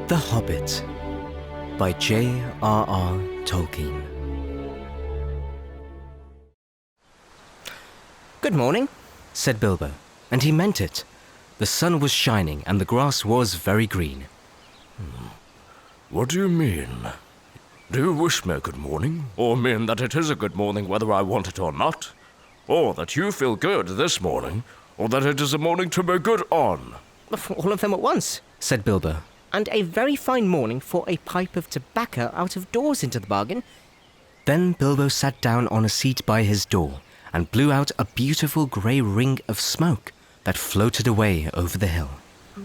The Hobbit by J.R.R. Tolkien. "Good morning," said Bilbo, and he meant it. The sun was shining and the grass was very green. What do you mean? Do you wish me a good morning? Or mean that it is a good morning whether I want it or not? Or that you feel good this morning? Or that it is a morning to be good on?" "All of them at once," said Bilbo. "And a very fine morning for a pipe of tobacco out of doors into the bargain." Then Bilbo sat down on a seat by his door and blew out a beautiful grey ring of smoke that floated away over the hill.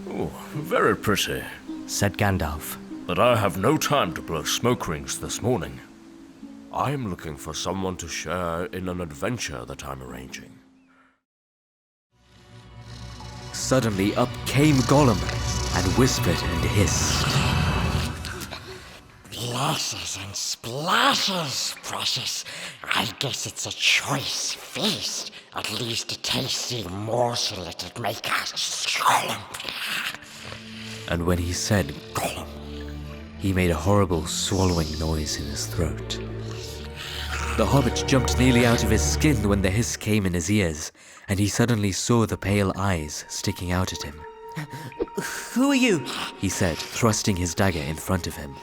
"Oh, very pretty," said Gandalf. "But I have no time to blow smoke rings this morning. I am looking for someone to share in an adventure that I'm arranging." Suddenly up came Gollum and whispered and hissed. "Blasses and splashes, precious. I guess it's a choice feast. At least a tasty morsel it'd make us Gollum." And when he said Gollum, he made a horrible swallowing noise in his throat. The Hobbit jumped nearly out of his skin when the hiss came in his ears, and he suddenly saw the pale eyes sticking out at him. "Who are you?" he said, thrusting his dagger in front of him.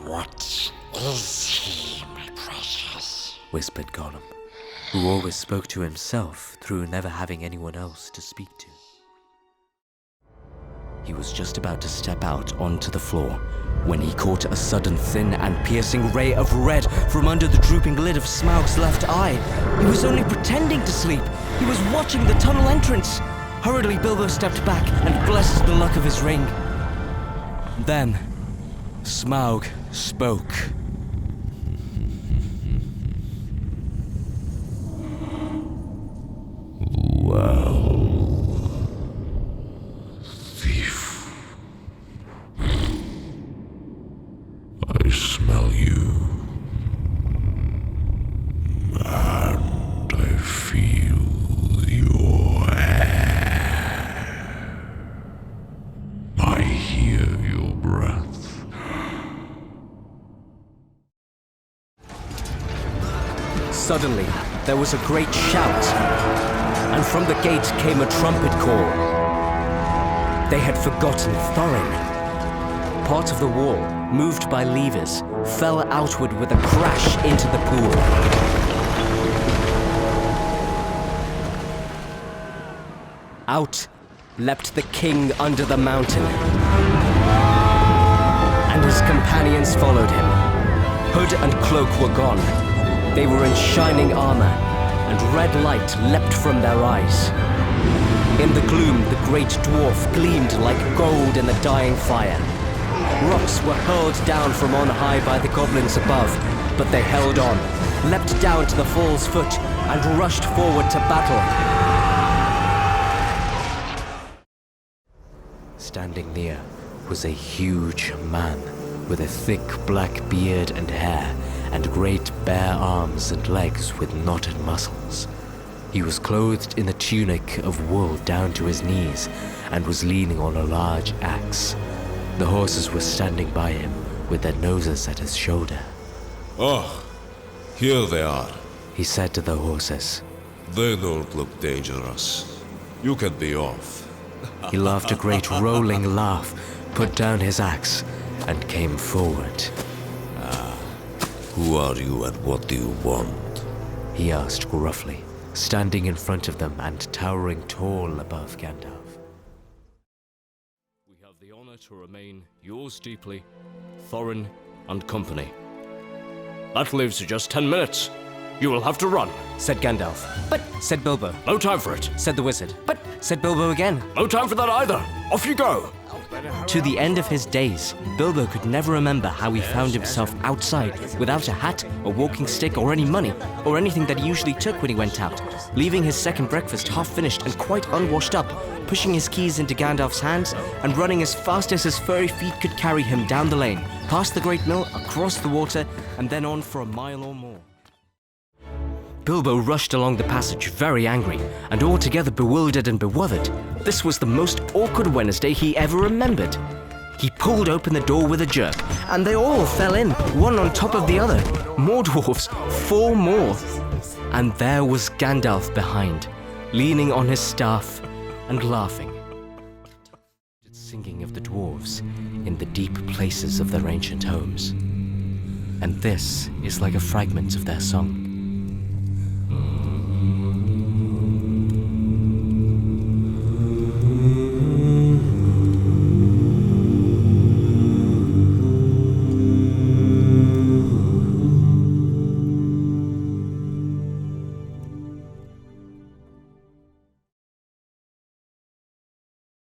"What is he, my precious?" whispered Gollum, who always spoke to himself through never having anyone else to speak to. He was just about to step out onto the floor when he caught a sudden thin and piercing ray of red from under the drooping lid of Smaug's left eye. He was only pretending to sleep. He was watching the tunnel entrance. Hurriedly, Bilbo stepped back and blessed the luck of his ring. Then, Smaug spoke. "Well, thief, I smell you, and I feel your air. I hear your breath. Suddenly, there was a great shout, and from the gate came a trumpet call. They had forgotten Thorin. Part of the wall, moved by levers, fell outward with a crash into the pool. Out leapt the king under the mountain, and his companions followed him. Hood and cloak were gone. They were in shining armor, and red light leapt from their eyes. In the gloom, the great dwarf gleamed like gold in the dying fire. Rocks were hurled down from on high by the goblins above, but they held on, leapt down to the fall's foot, and rushed forward to battle. Standing near was a huge man with a thick black beard and hair, and great bare arms and legs with knotted muscles. He was clothed in a tunic of wool down to his knees, and was leaning on a large axe. The horses were standing by him, with their noses at his shoulder. "Ah, here they are. He said to the horses. They don't look dangerous. You can be off." He laughed a great rolling laugh, put down his axe, and came forward. "Who are you and what do you want?" he asked gruffly, standing in front of them and towering tall above Gandalf. "We have the honor to remain yours deeply, Thorin and company. That leaves you just 10 minutes. You will have to run." said Gandalf. "But," said Bilbo. "No time for it. Said the wizard. "But," said Bilbo again. No time for that either. Off you go." To the end of his days, Bilbo could never remember how he found himself outside without a hat, a walking stick, or any money, or anything that he usually took when he went out, leaving his second breakfast half finished and quite unwashed up, pushing his keys into Gandalf's hands, and running as fast as his furry feet could carry him down the lane, past the great mill, across the water, and then on for a mile or more. Bilbo rushed along the passage, very angry, and altogether bewildered and bewildered. This was the most awkward Wednesday he ever remembered. He pulled open the door with a jerk, and they all fell in, one on top of the other. More dwarves, 4 more. And there was Gandalf behind, leaning on his staff and laughing. Singing of the dwarves in the deep places of their ancient homes. And this is like a fragment of their song.